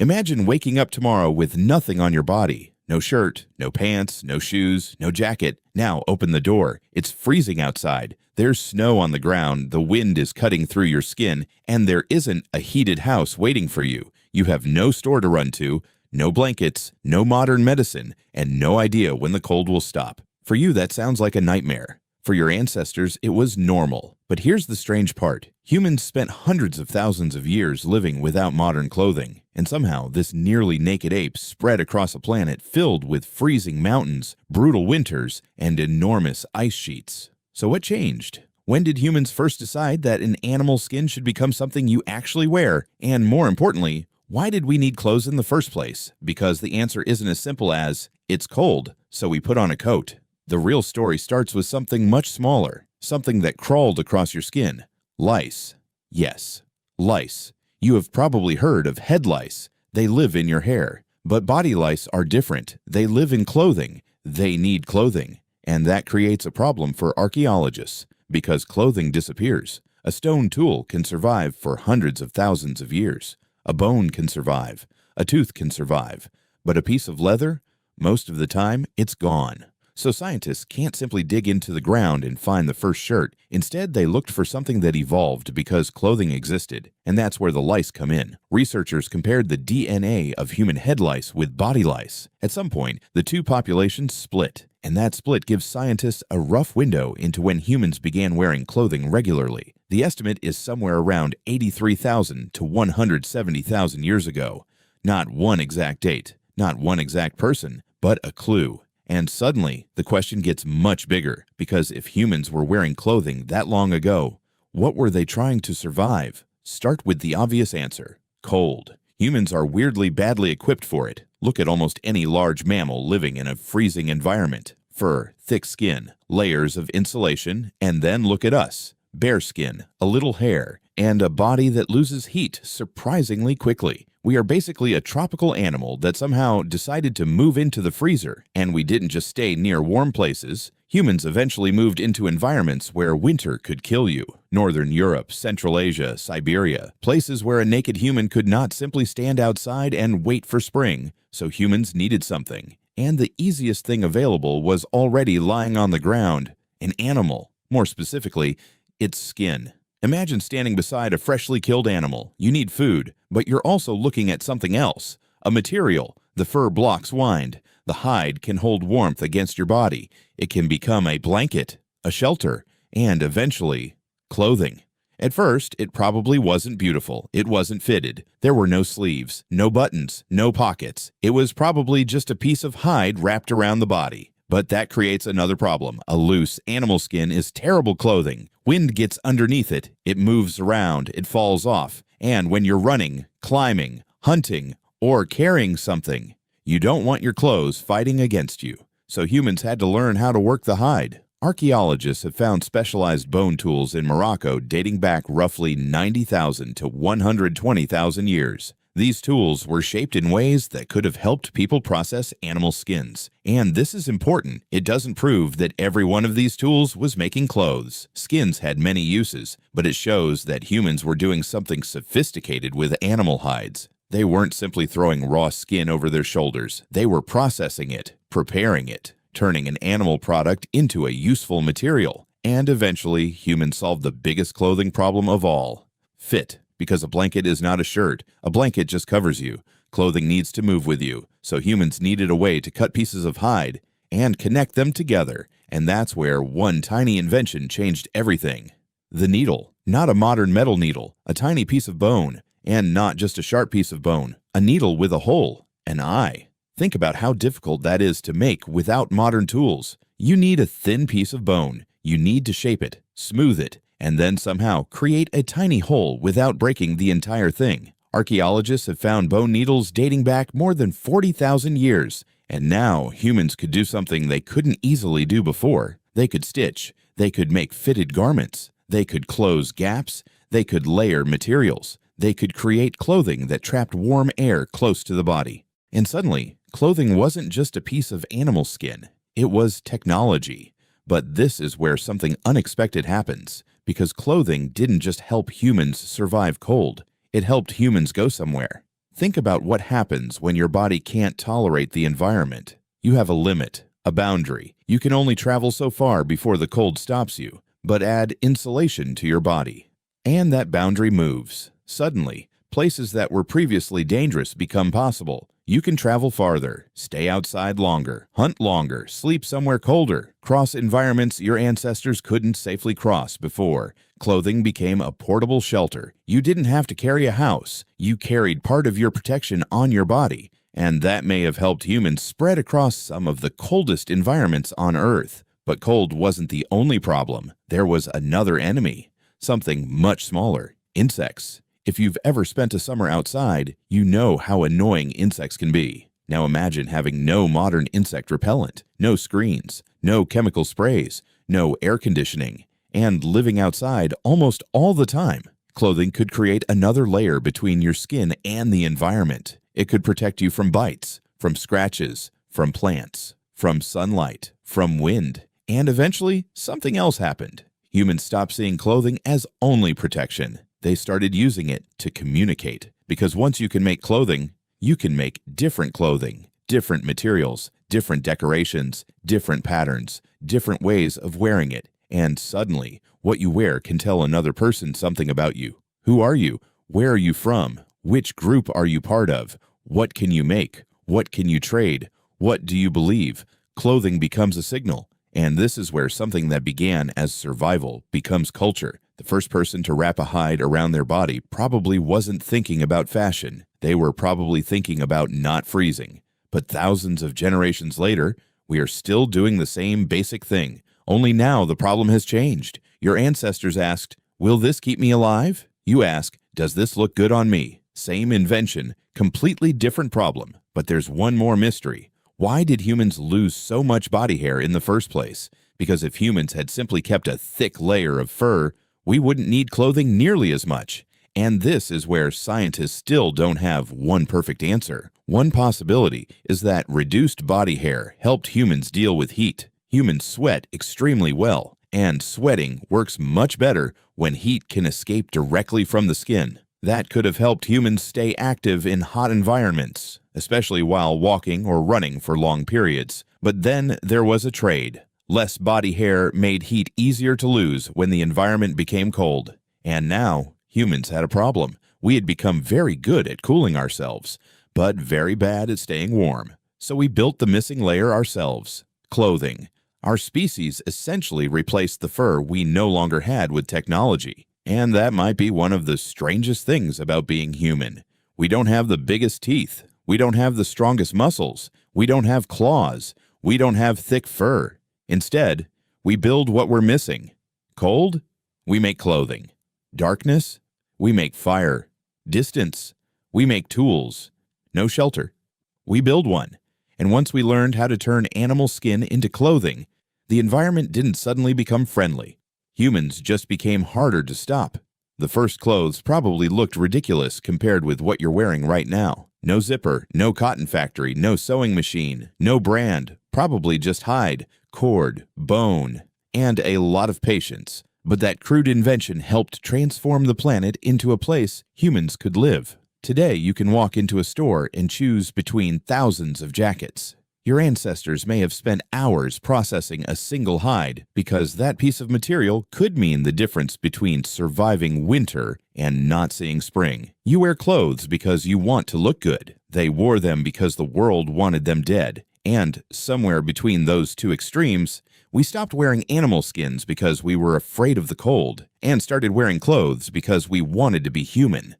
Imagine waking up tomorrow with nothing on your body. No shirt, no pants, no shoes, no jacket. Now open the door. It's freezing outside. There's snow on the ground, the wind is cutting through your skin, and there isn't a heated house waiting for you. You have no store to run to, no blankets, no modern medicine, and no idea when the cold will stop. For you, that sounds like a nightmare. For your ancestors, it was normal. But here's the strange part. Humans spent hundreds of thousands of years living without modern clothing, and somehow this nearly naked ape spread across a planet filled with freezing mountains, brutal winters, and enormous ice sheets. So what changed? When did humans first decide that an animal skin should become something you actually wear? And more importantly, why did we need clothes in the first place? Because the answer isn't as simple as, it's cold, so we put on a coat. The real story starts with something much smaller, something that crawled across your skin. Lice. Yes, lice. You have probably heard of head lice. They live in your hair. But body lice are different. They live in clothing. They need clothing. And that creates a problem for archaeologists, because clothing disappears. A stone tool can survive for hundreds of thousands of years. A bone can survive. A tooth can survive. But a piece of leather? Most of the time, it's gone. So scientists can't simply dig into the ground and find the first shirt. Instead, they looked for something that evolved because clothing existed, and that's where the lice come in. Researchers compared the DNA of human head lice with body lice. At some point, the two populations split, and that split gives scientists a rough window into when humans began wearing clothing regularly. The estimate is somewhere around 83,000 to 170,000 years ago. Not one exact date, not one exact person, but a clue. And suddenly, the question gets much bigger, because if humans were wearing clothing that long ago, what were they trying to survive? Start with the obvious answer: cold. Humans are weirdly badly equipped for it. Look at almost any large mammal living in a freezing environment. Fur, thick skin, layers of insulation, and then look at us. Bare skin, a little hair, and a body that loses heat surprisingly quickly. We are basically a tropical animal that somehow decided to move into the freezer, and we didn't just stay near warm places. Humans eventually moved into environments where winter could kill you. Northern Europe, Central Asia, Siberia, places where a naked human could not simply stand outside and wait for spring, so humans needed something. And the easiest thing available was already lying on the ground: an animal, more specifically, its skin. Imagine standing beside a freshly killed animal. You need food, but you're also looking at something else. A material. The fur blocks wind. The hide can hold warmth against your body. It can become a blanket, a shelter, and eventually, clothing. At first, it probably wasn't beautiful. It wasn't fitted. There were no sleeves, no buttons, no pockets. It was probably just a piece of hide wrapped around the body. But that creates another problem. A loose animal skin is terrible clothing. Wind gets underneath it, it moves around, it falls off. And when you're running, climbing, hunting, or carrying something, you don't want your clothes fighting against you. So humans had to learn how to work the hide. Archaeologists have found specialized bone tools in Morocco dating back roughly 90,000 to 120,000 years. These tools were shaped in ways that could have helped people process animal skins. And this is important. It doesn't prove that every one of these tools was making clothes. Skins had many uses, but it shows that humans were doing something sophisticated with animal hides. They weren't simply throwing raw skin over their shoulders. They were processing it, preparing it, turning an animal product into a useful material. And eventually, humans solved the biggest clothing problem of all: fit. Because a blanket is not a shirt. A blanket just covers you. Clothing needs to move with you. So humans needed a way to cut pieces of hide and connect them together. And that's where one tiny invention changed everything. The needle. Not a modern metal needle. A tiny piece of bone. And not just a sharp piece of bone. A needle with a hole. An eye. Think about how difficult that is to make without modern tools. You need a thin piece of bone. You need to shape it, smooth it, and then somehow create a tiny hole without breaking the entire thing. Archaeologists have found bone needles dating back more than 40,000 years, and now humans could do something they couldn't easily do before. They could stitch, they could make fitted garments, they could close gaps, they could layer materials, they could create clothing that trapped warm air close to the body. And suddenly, clothing wasn't just a piece of animal skin, it was technology. But this is where something unexpected happens. Because clothing didn't just help humans survive cold, it helped humans go somewhere. Think about what happens when your body can't tolerate the environment. You have a limit, a boundary. You can only travel so far before the cold stops you, but add insulation to your body. And that boundary moves. Suddenly, places that were previously dangerous become possible. You can travel farther, stay outside longer, hunt longer, sleep somewhere colder, cross environments your ancestors couldn't safely cross before. Clothing became a portable shelter. You didn't have to carry a house. You carried part of your protection on your body, and that may have helped humans spread across some of the coldest environments on Earth. But cold wasn't the only problem. There was another enemy, something much smaller: insects. If you've ever spent a summer outside, you know how annoying insects can be. Now imagine having no modern insect repellent, no screens, no chemical sprays, no air conditioning, and living outside almost all the time. Clothing could create another layer between your skin and the environment. It could protect you from bites, from scratches, from plants, from sunlight, from wind, and eventually something else happened. Humans stopped seeing clothing as only protection. They started using it to communicate, because once you can make clothing, you can make different clothing, different materials, different decorations, different patterns, different ways of wearing it, and suddenly, what you wear can tell another person something about you. Who are you? Where are you from? Which group are you part of? What can you make? What can you trade? What do you believe? Clothing becomes a signal, and this is where something that began as survival becomes culture. The first person to wrap a hide around their body probably wasn't thinking about fashion. They were probably thinking about not freezing. But thousands of generations later, we are still doing the same basic thing. Only now the problem has changed. Your ancestors asked, "Will this keep me alive?" You ask, "Does this look good on me?" Same invention, completely different problem. But there's one more mystery. Why did humans lose so much body hair in the first place? Because if humans had simply kept a thick layer of fur, we wouldn't need clothing nearly as much. And this is where scientists still don't have one perfect answer. One possibility is that reduced body hair helped humans deal with heat. Humans sweat extremely well, and sweating works much better when heat can escape directly from the skin. That could have helped humans stay active in hot environments, especially while walking or running for long periods. But then there was a trade. Less body hair made heat easier to lose when the environment became cold. And now, humans had a problem. We had become very good at cooling ourselves, but very bad at staying warm. So we built the missing layer ourselves: clothing. Our species essentially replaced the fur we no longer had with technology. And that might be one of the strangest things about being human. We don't have the biggest teeth. We don't have the strongest muscles. We don't have claws. We don't have thick fur. Instead, we build what we're missing. Cold? We make clothing. Darkness? We make fire. Distance? We make tools. No shelter? We build one. And once we learned how to turn animal skin into clothing, the environment didn't suddenly become friendly. Humans just became harder to stop. The first clothes probably looked ridiculous compared with what you're wearing right now. No zipper, no cotton factory, no sewing machine, no brand, probably just hide, cord, bone, and a lot of patience. But that crude invention helped transform the planet into a place humans could live. Today, you can walk into a store and choose between thousands of jackets. Your ancestors may have spent hours processing a single hide because that piece of material could mean the difference between surviving winter and not seeing spring. You wear clothes because you want to look good. They wore them because the world wanted them dead. And somewhere between those two extremes, we stopped wearing animal skins because we were afraid of the cold and started wearing clothes because we wanted to be human.